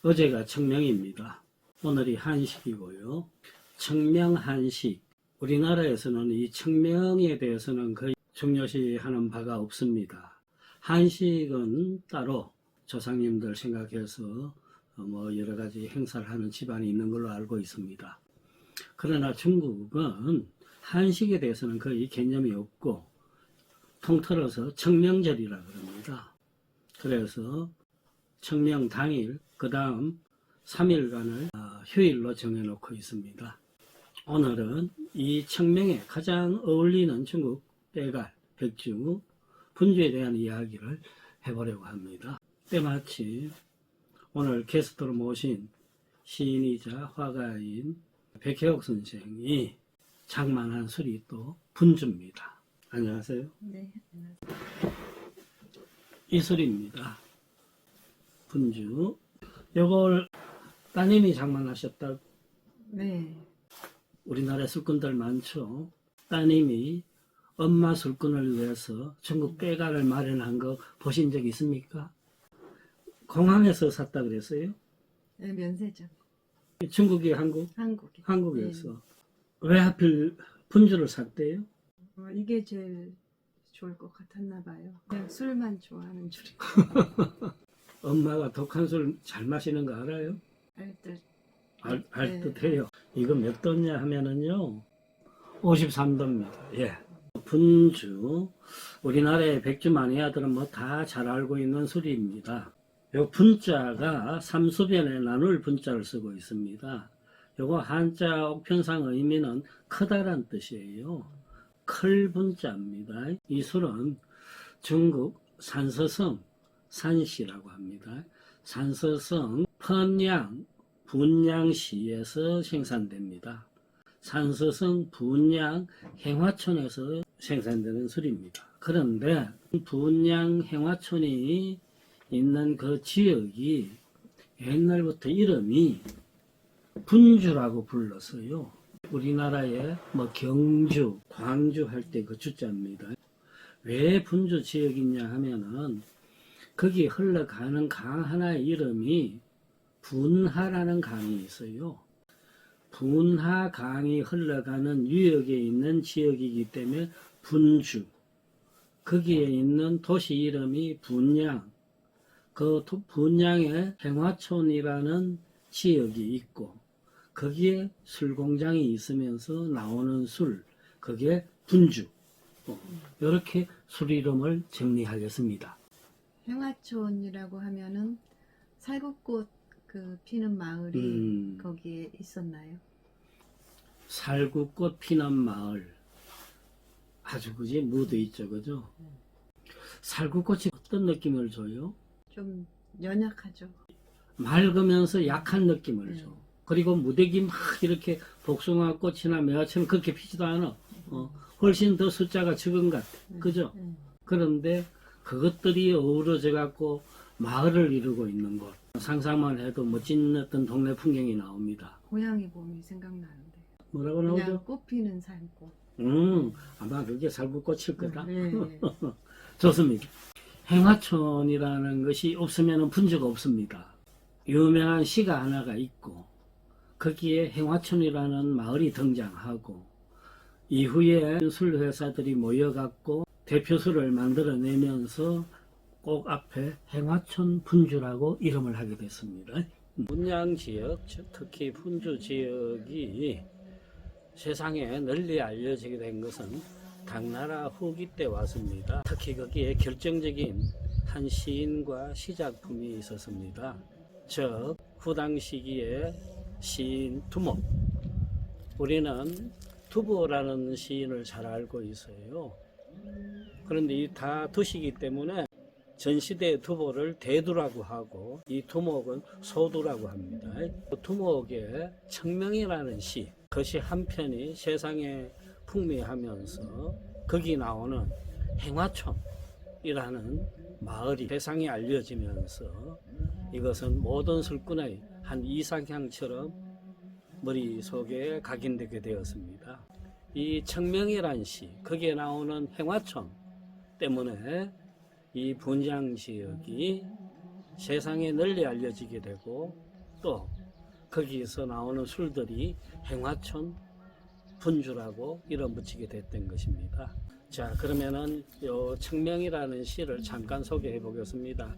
어제가 청명입니다. 오늘이 한식이고요. 청명 한식. 우리나라에서는 이 청명에 대해서는 거의 중요시하는 바가 없습니다. 한식은 따로 조상님들 생각해서 여러 가지 행사를 하는 집안이 있는 걸로 알고 있습니다. 그러나 중국은 한식에 대해서는 거의 개념이 없고 통틀어서 청명절이라 그럽니다. 그래서 청명 당일, 그 다음 3일간을 휴일로 정해놓고 있습니다. 오늘은 이 청명에 가장 어울리는 중국 빼갈, 백주, 분주에 대한 이야기를 해보려고 합니다. 때마침 오늘 게스트로 모신 시인이자 화가인 백혜옥 선생이 장만한 술이 또 분주입니다. 안녕하세요. 네, 안녕하세요. 이 술입니다. 분주. 이걸 따님이 장만하셨다고? 네. 우리나라에 술꾼들 많죠. 따님이 엄마 술꾼을 위해서 중국 빼가를 마련한 거 보신 적 있습니까? 공항에서 샀다 그랬어요? 네, 면세점. 중국이 한국? 한국에. 한국에서. 네. 왜 하필 분주를 샀대요? 이게 제일 좋을 것 같았나 봐요. 그냥 술만 좋아하는 줄 엄마가 독한 술 잘 마시는 거 알아요? 알 듯. 알 듯해요. 이거 몇 도냐 하면은요, 53도입니다. 예. 분주, 우리나라의 백주 마니아들은 다 잘 알고 있는 술입니다. 요 분자가 삼수변에 나눌 분자를 쓰고 있습니다. 요거 한자 옥편상 의미는 크다란 뜻이에요. 클 분자입니다. 이 술은 중국 산서성 산시라고 합니다. 산서성 펀양 분양시에서 생산됩니다. 산서성 분양 행화촌에서 생산되는 술입니다. 그런데 분양 행화촌이 있는 그 지역이 옛날부터 이름이 분주라고 불렀어요. 우리나라에 경주, 광주 할 때 그 주자입니다. 왜 분주 지역이냐 하면은 거기 흘러가는 강 하나의 이름이 분하라는 강이 있어요. 분하 강이 흘러가는 유역에 있는 지역이기 때문에 분주. 거기에 있는 도시 이름이 분양. 그 분양에 행화촌이라는 지역이 있고 거기에 술공장이 있으면서 나오는 술, 그게 분주. 이렇게 술 이름을 정리하겠습니다. 행화촌이라고 하면은 살구꽃 피는 마을이 거기에 있었나요? 살구꽃 피는 마을. 아주 그지 무드 있죠, 그죠? 살구꽃이 어떤 느낌을 줘요? 좀 연약하죠. 맑으면서 약한 느낌을 줘. 그리고 무대기 막 이렇게 복숭아 꽃이나 매화처럼 그렇게 피지도 않아. 훨씬 더 숫자가 적은 것 같아. 그죠? 그런데 그것들이 어우러져 갖고 마을을 이루고 있는 곳. 상상만 해도 멋진 어떤 동네 풍경이 나옵니다. 고양이 봄이 생각나는데. 뭐라고 나오죠? 그냥 꽃 피는 살구. 아마 그게 살구꽃일 거다. 네. 좋습니다. 행화촌이라는 것이 없으면 분주가 없습니다. 유명한 시가 하나가 있고 거기에 행화촌이라는 마을이 등장하고 이후에 술회사들이 모여갖고 대표술을 만들어내면서 꼭 앞에 행화촌 분주라고 이름을 하게 됐습니다. 분양 지역, 특히 분주 지역이 세상에 널리 알려지게 된 것은 당나라 후기 때 왔습니다. 특히 거기에 결정적인 한 시인과 시작품이 있었습니다. 즉 후당 시기에 시인 두목. 우리는 두보라는 시인을 잘 알고 있어요. 그런데 이 다 두시기 때문에 전시대 두보를 대두라고 하고 이 두목은 소두라고 합니다. 두목의 청명이라는 시, 그것이 한 편이 세상에 풍미하면서 거기 나오는 행화촌이라는 마을이 세상에 알려지면서 이것은 모든 술꾼의 한 이상향처럼 머릿속에 각인되게 되었습니다. 이 청명이란 시, 거기에 나오는 행화촌 때문에 이 분양 지역이 세상에 널리 알려지게 되고 또 거기에서 나오는 술들이 행화촌 분주라고 이름 붙이게 됐던 것입니다. 자, 그러면은 요 청명이라는 시를 잠깐 소개해 보겠습니다.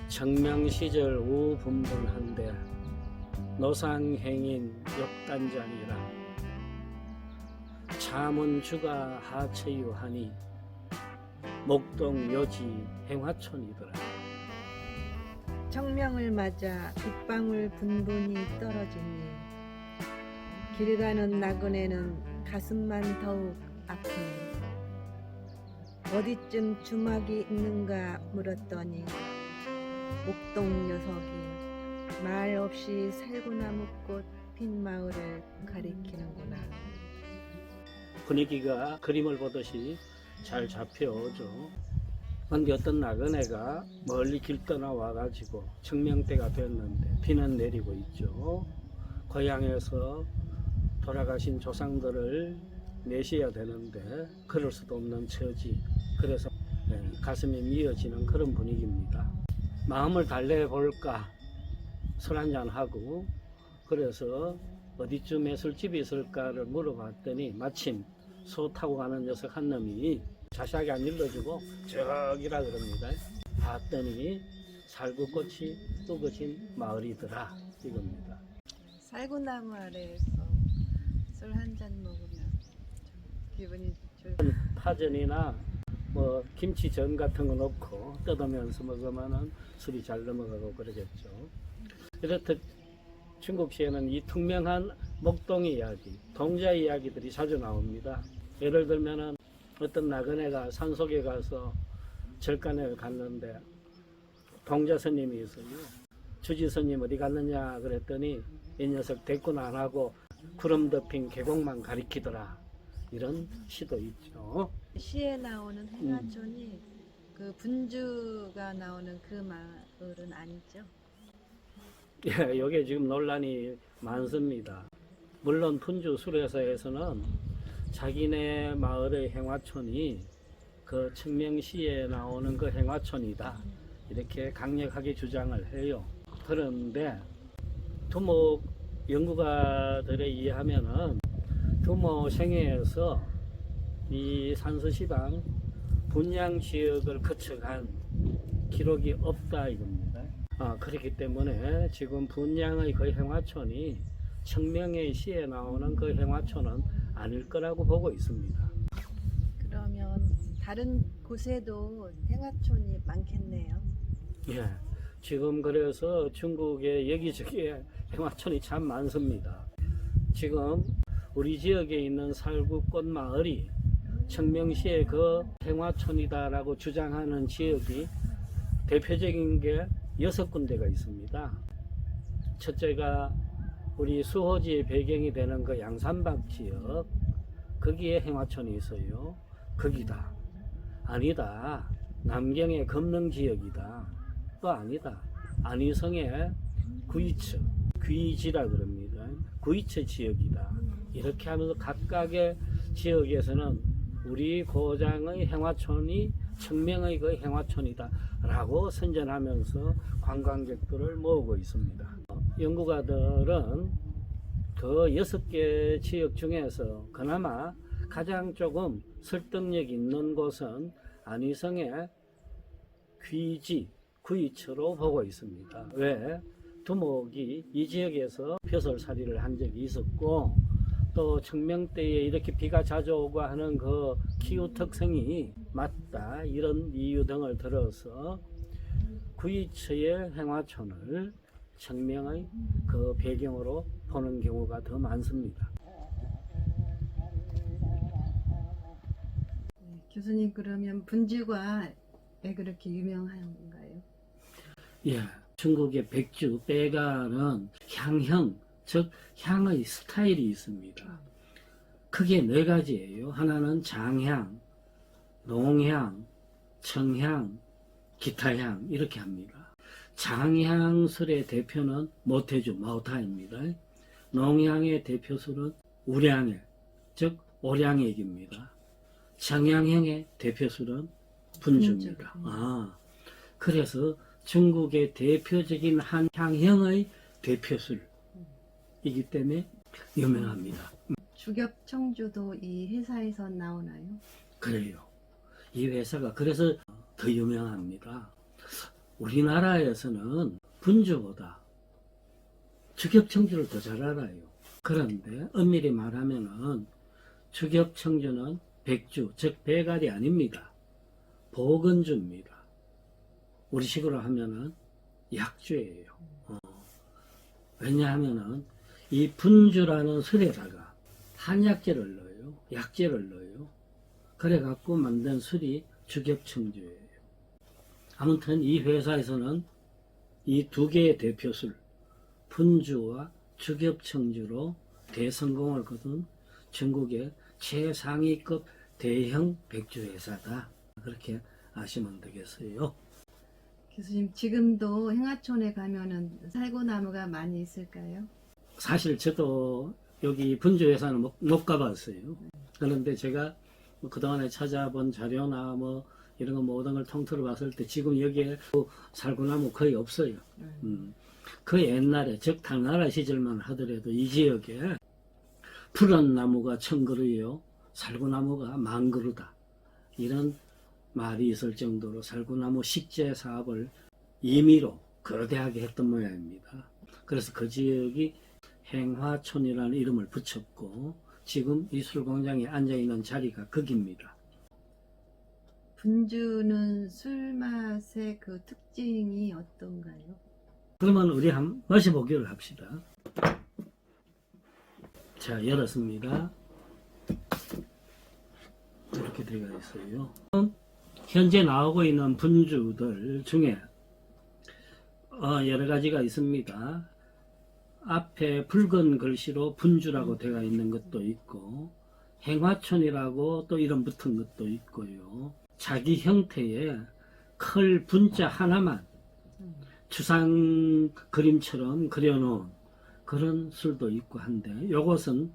청명시절 우분분한데 노상행인 욕단장이라 자문주가 하체유하니 목동 묘지 행화촌이더라. 청명을 맞아 빗방울 분분히 떨어지니 길 가는 나그네는 가슴만 더욱 아프니 어디쯤 주막이 있는가 물었더니 목동 녀석이 말 없이 살구나무꽃 핀 마을을 가리키는구나. 분위기가 그림을 보듯이 잘 잡혀오죠. 근데 어떤 나그네가 멀리 길 떠나 와가지고 청명대가 됐는데 비는 내리고 있죠. 고향에서 돌아가신 조상들을 내셔야 되는데 그럴 수도 없는 처지. 그래서 가슴이 미어지는 그런 분위기입니다. 마음을 달래볼까 술 한잔하고 그래서 어디쯤에 술집이 있을까를 물어봤더니 마침 소 타고 가는 녀석 한 놈이 자세하게 안 일러주고 저기라 그럽니다. 봤더니 살구꽃이 우거진 마을이더라 이겁니다. 살구나무 아래에서 술 한 잔 먹으면 좀 기분이 좋을 파전이나 뭐 김치전 같은 거 넣고 뜯으면서 먹으면 술이 잘 넘어가고 그러겠죠. 이렇듯 중국시에는 이 투명한 목동의 이야기, 동자 이야기들이 자주 나옵니다. 예를 들면은 어떤 나그네가 산속에 가서 절간을 갔는데 동자 스님이 있어요. 주지 스님 어디 갔느냐 그랬더니 이 녀석 대꾸는 안 하고 구름 덮인 계곡만 가리키더라. 이런 시도 있죠. 시에 나오는 행화촌이 그 분주가 나오는 그 마을은 아니죠? 예, 여기에 지금 논란이 많습니다. 물론 분주 수레사에서는 자기네 마을의 행화촌이 그 청명시에 나오는 그 행화촌이다 이렇게 강력하게 주장을 해요. 그런데 두목 연구가들에 의하면은 두목 생애에서 이 산서시방 분양 지역을 거쳐간 기록이 없다 이겁니다. 그렇기 때문에 지금 분양의 그 행화촌이 청명의 시에 나오는 그 행화촌은 아닐 거라고 보고 있습니다. 그러면 다른 곳에도 행화촌이 많겠네요. 예, 지금 그래서 중국의 여기저기에 행화촌이 참 많습니다. 지금 우리 지역에 있는 살구꽃 마을이 청명시의 그 행화촌이다라고 주장하는 지역이 대표적인 게 6군데가 있습니다. 첫째가 우리 수호지의 배경이 되는 그 양산박 지역, 거기에 행화촌이 있어요. 거기다. 아니다. 남경의 금능 지역이다. 또 아니다. 안희성의 구이처, 귀지라 그럽니다. 구이처 지역이다. 이렇게 하면서 각각의 지역에서는 우리 고장의 행화촌이 청명의 그 행화촌이다 라고 선전하면서 관광객들을 모으고 있습니다. 연구가들은 그 6개 지역 중에서 그나마 가장 조금 설득력 있는 곳은 안희성의 귀지, 구이처로 보고 있습니다. 왜? 두목이 이 지역에서 벼슬살이를 한 적이 있었고 또 청명대에 이렇게 비가 자주 오고 하는 그 기후 특성이 맞다 이런 이유 등을 들어서 구이처의 행화촌을 청명의 그 배경으로 보는 경우가 더 많습니다. 교수님 그러면 분주가 왜 그렇게 유명한가요? 예, 중국의 백주, 빼가는 향형, 즉 향의 스타일이 있습니다. 크게 4가지예요. 하나는 장향, 농향, 청향, 기타향 이렇게 합니다. 장향술의 대표는 모태주, 마오타입니다. 농향의 대표술은 우량액, 즉 오량액입니다. 청향형의 대표술은 분주입니다. 그래서 중국의 대표적인 한 향형의 대표술이기 때문에 유명합니다. 주겹 청주도 이 회사에서 나오나요? 그래요. 이 회사가 그래서 더 유명합니다. 우리나라에서는 분주보다 주겹청주를 더 잘 알아요. 그런데 엄밀히 말하면은 주겹청주는 백주, 즉 배갈이 아닙니다. 보건주입니다. 우리식으로 하면은 약주예요. 왜냐하면은 이 분주라는 술에다가 한약재를 넣어요. 약재를 넣어요. 그래갖고 만든 술이 주겹청주예요. 아무튼 이 회사에서는 이 두 개의 대표술, 분주와 주겹청주로 대성공을 거둔 전국의 최상위급 대형 백주 회사다. 그렇게 아시면 되겠어요. 교수님, 지금도 행하촌에 가면은 살구나무가 많이 있을까요? 사실 저도 여기 분주 회사는 못 가봤어요. 그런데 제가 그동안에 찾아본 자료나 뭐 이런 거 모든 걸 통틀어 봤을 때 지금 여기에 살구나무 거의 없어요. 그 옛날에 즉 당나라 시절만 하더라도 이 지역에 푸른 나무가 1000그루요 살구나무가 10,000그루다 이런 말이 있을 정도로 살구나무 식재 사업을 임의로 거대하게 했던 모양입니다. 그래서 그 지역이 행화촌이라는 이름을 붙였고 지금 이 술공장에 앉아있는 자리가 거기입니다. 분주는 술 맛의 그 특징이 어떤가요? 그러면 우리 한번 마셔보기를 합시다. 자, 열었습니다. 이렇게 들어가 있어요. 현재 나오고 있는 분주들 중에 여러 가지가 있습니다. 앞에 붉은 글씨로 분주라고 되어 있는 것도 있고 행화촌이라고 또 이름 붙은 것도 있고요. 자기 형태의 클 분자 하나만 추상 그림처럼 그려놓은 그런 술도 있고 한데 이것은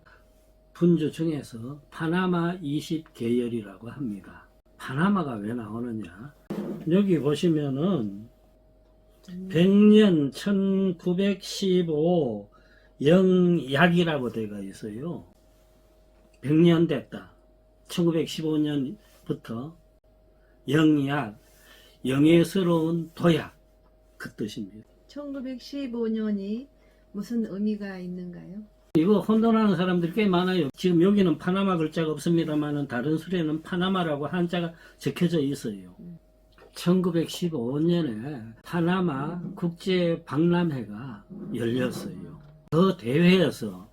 분주 중에서 파나마 20 계열이라고 합니다. 파나마가 왜 나오느냐, 여기 보시면은 백년 1915 영약이라고 되어 있어요. 100년 됐다. 1915년부터 영약, 영예스러운 도약 그 뜻입니다. 1915년이 무슨 의미가 있는가요? 이거 혼돈하는 사람들이 꽤 많아요. 지금 여기는 파나마 글자가 없습니다만 다른 술에는 파나마라고 한자가 적혀져 있어요. 1915년에 파나마 국제 박람회가 열렸어요. 그 대회에서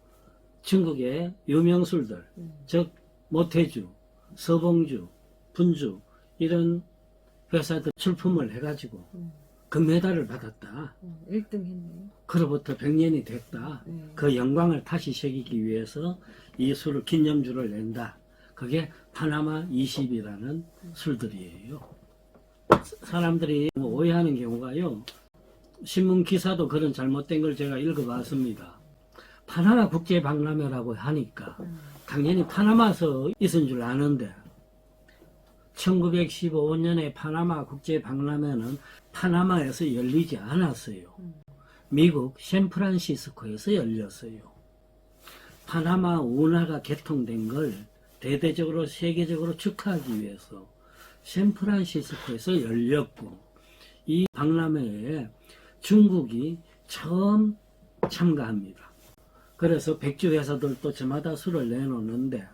중국의 유명술들, 즉 모태주, 서봉주, 분주 이런 회사들 출품을 해가지고 금메달을 받았다. 1등 했네요. 그로부터 100년이 됐다. 그 영광을 다시 새기기 위해서 이 술을 기념주를 낸다. 그게 파나마 20이라는 술들이에요. 사람들이 오해하는 경우가요. 신문 기사도 그런 잘못된 걸 제가 읽어봤습니다. 파나마 국제박람회라고 하니까 당연히 파나마에서 있은 줄 아는데 1915년에 파나마 국제박람회는 파나마에서 열리지 않았어요. 미국 샌프란시스코에서 열렸어요. 파나마 운하가 개통된 걸 대대적으로 세계적으로 축하하기 위해서 샌프란시스코에서 열렸고 이 박람회에 중국이 처음 참가합니다. 그래서 백주 회사들도 저마다 술을 내놓는데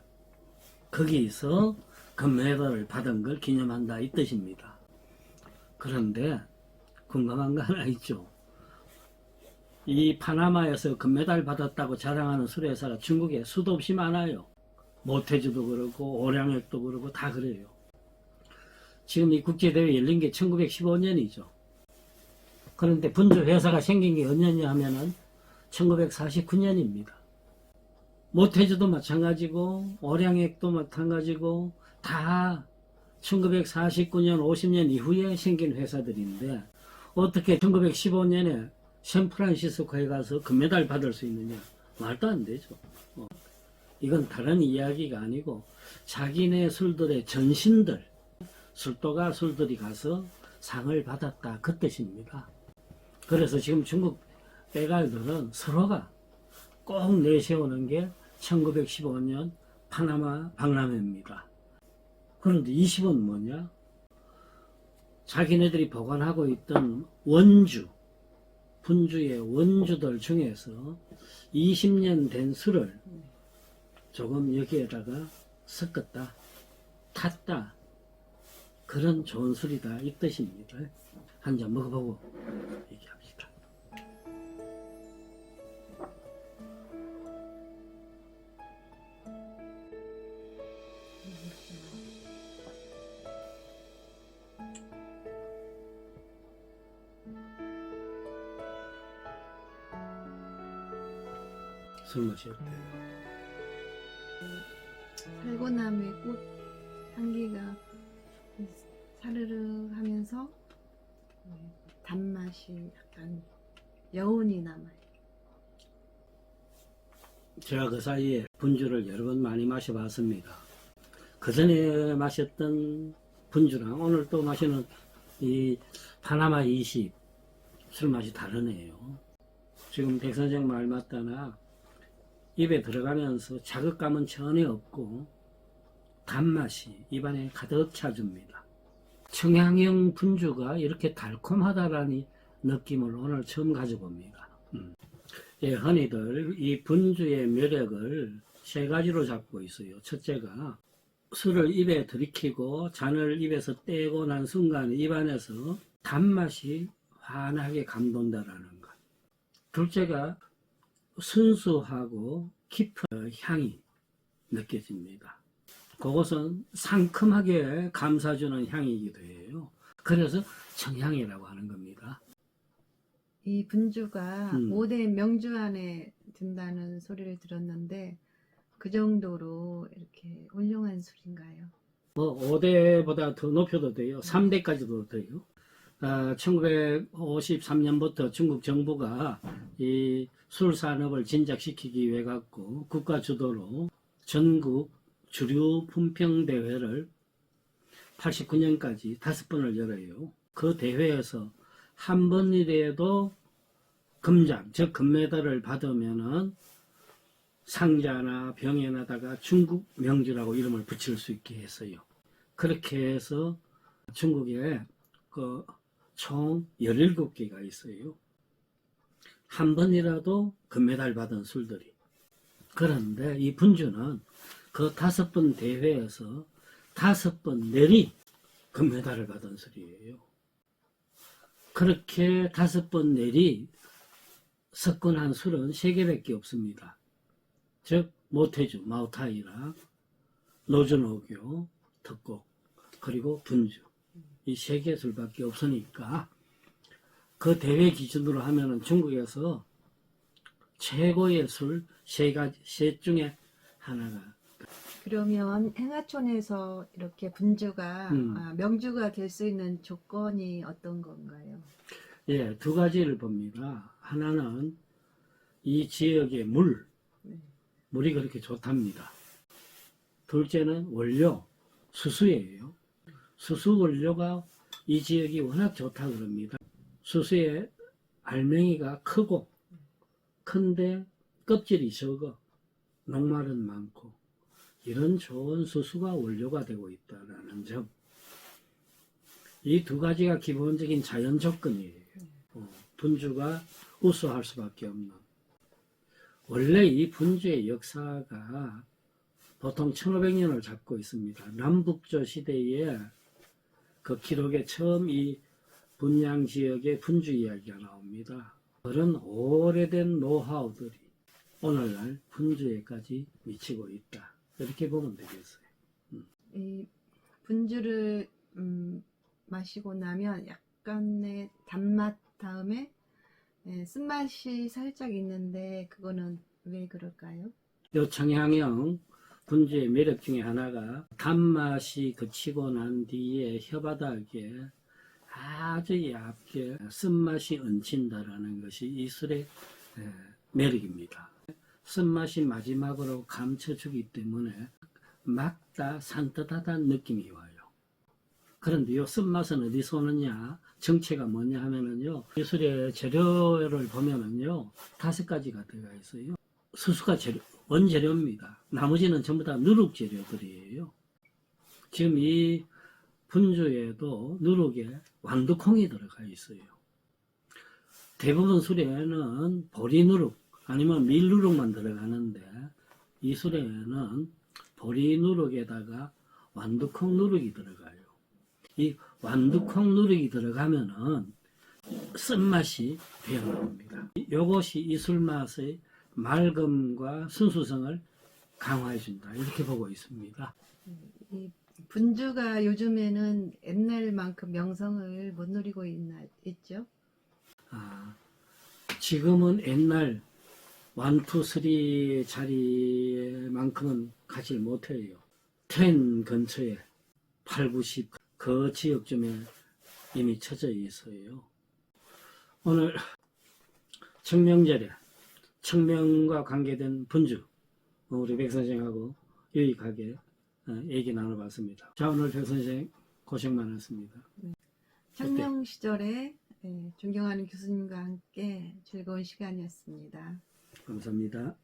거기서 금메달을 받은 걸 기념한다 이 뜻입니다. 그런데 궁금한 거 하나 있죠. 이 파나마에서 금메달 받았다고 자랑하는 술회사가 중국에 수도 없이 많아요. 모태주도 그렇고 오량액도 그렇고 다 그래요. 지금 이 국제대회 열린 게 1915년이죠. 그런데 분주 회사가 생긴 게 언제냐 하면은 1949년입니다. 모태주도 마찬가지고 오량액도 마찬가지고 다 1949년 50년 이후에 생긴 회사들인데 어떻게 1915년에 샌프란시스코에 가서 금메달 받을 수 있느냐? 말도 안 되죠. 이건 다른 이야기가 아니고 자기네 술들의 전신들, 술도가 술들이 가서 상을 받았다 그 뜻입니다. 그래서 지금 중국 빼갈들은 서로가 꼭 내세우는 게 1915년 파나마 박람회입니다. 그런데 20은 뭐냐? 자기네들이 보관하고 있던 원주, 분주의 원주들 중에서 20년 된 술을 조금 여기에다가 섞었다, 탔다, 그런 좋은 술이다 이 뜻입니다. 한 잔 먹어보고 얘기합시다. 술 맛이 어때요? 살고남의 꽃 향기가 사르르 하면서 단맛이 약간 여운이 남아요. 제가 그 사이에 분주를 여러 번 많이 마셔봤습니다. 그 전에 마셨던 분주랑 오늘 또 마시는 이 파나마 20 술 맛이 다르네요. 지금 백선생 말 맞다나 입에 들어가면서 자극감은 전혀 없고 단맛이 입안에 가득 차줍니다. 청향형 분주가 이렇게 달콤하다라는 느낌을 오늘 처음 가져봅니다. 예, 흔히들 이 분주의 매력을 세 가지로 잡고 있어요. 첫째가 술을 입에 들이키고 잔을 입에서 떼고 난 순간에 입안에서 단맛이 환하게 감돈다라는 것. 둘째가 순수하고 깊은 향이 느껴집니다. 그것은 상큼하게 감싸주는 향이기도 해요. 그래서 청향이라고 하는 겁니다. 이 분주가 5대 명주 안에 든다는 소리를 들었는데 그 정도로 이렇게 훌륭한 술인가요? 뭐 5대보다 더 높여도 돼요. 3대까지도 돼요. 1953년부터 중국 정부가 이 술 산업을 진작시키기 위해 갖고 국가 주도로 전국 주류 품평 대회를 89년까지 5번을 열어요. 그 대회에서 한 번이라도 금장, 즉 금메달을 받으면은 상자나 병에다가 중국 명주라고 이름을 붙일 수 있게 했어요. 그렇게 해서 중국에 총 17개가 있어요. 한 번이라도 금메달 받은 술들이. 그런데 이 분주는 그 5번 대회에서 5번 내리 금메달을 받은 술이에요. 그렇게 5번 내리 석권한 술은 3개밖에 없습니다. 즉 모태주, 마오타이라, 노준오교, 덕곡, 그리고 분주. 이 3개 술밖에 없으니까 그 대회 기준으로 하면은 중국에서 최고의 술 셋 중에 하나가. 그러면 행하촌에서 이렇게 분주가 명주가 될 수 있는 조건이 어떤 건가요? 예, 2가지를 봅니다. 하나는 이 지역의 물이 그렇게 좋답니다. 둘째는 원료, 수수예요. 수수 원료가 이 지역이 워낙 좋다 그럽니다. 수수의 알맹이가 크고 큰데 껍질이 적어 녹말은 많고 이런 좋은 수수가 원료가 되고 있다는 점. 이 2가지가 기본적인 자연 조건이에요. 분주가 우수할 수밖에 없는. 원래 이 분주의 역사가 보통 1500년을 잡고 있습니다. 남북조 시대에 그 기록에 처음 이 분양 지역의 분주 이야기가 나옵니다. 그런 오래된 노하우들이 오늘날 분주에까지 미치고 있다. 이렇게 보면 되겠어요. 이 분주를 마시고 나면 약간의 단맛 다음에 쓴맛이 살짝 있는데 그거는 왜 그럴까요? 요 청향형 분주의 매력 중에 하나가 단맛이 그치고 난 뒤에 혀바닥에 아주 얇게 쓴맛이 얹힌다라는 것이 이 술의 매력입니다. 쓴맛이 마지막으로 감춰주기 때문에 맑다 산뜻하다는 느낌이 와요. 그런데 요 쓴맛은 어디서 오느냐, 정체가 뭐냐 하면은요, 예술의 재료를 보면은요, 5가지가 들어가 있어요. 수수가 원재료입니다. 나머지는 전부 다 누룩 재료들이에요. 지금 이 분주에도 누룩에 완두콩이 들어가 있어요. 대부분 술에는 보리누룩 아니면 밀누룩만 들어가는데 이 술에는 보리누룩에다가 완두콩 누룩이 들어가요. 이 완두콩 누룩이 들어가면은 쓴맛이 배어나옵니다. 이것이 이 술 맛의 맑음과 순수성을 강화해준다. 이렇게 보고 있습니다. 이 분주가 요즘에는 옛날만큼 명성을 못 누리고 있죠? 지금은 옛날 1, 2, 3 자리만큼은 가지 못해요. 10 근처에 8, 90 그 지역쯤에 이미 처져 있어요. 오늘 청명절에 청명과 관계된 분주 우리 백 선생하고 유익하게 얘기 나눠봤습니다. 자, 오늘 백 선생 고생 많았습니다. 청명 시절에 존경하는 교수님과 함께 즐거운 시간이었습니다. 감사합니다.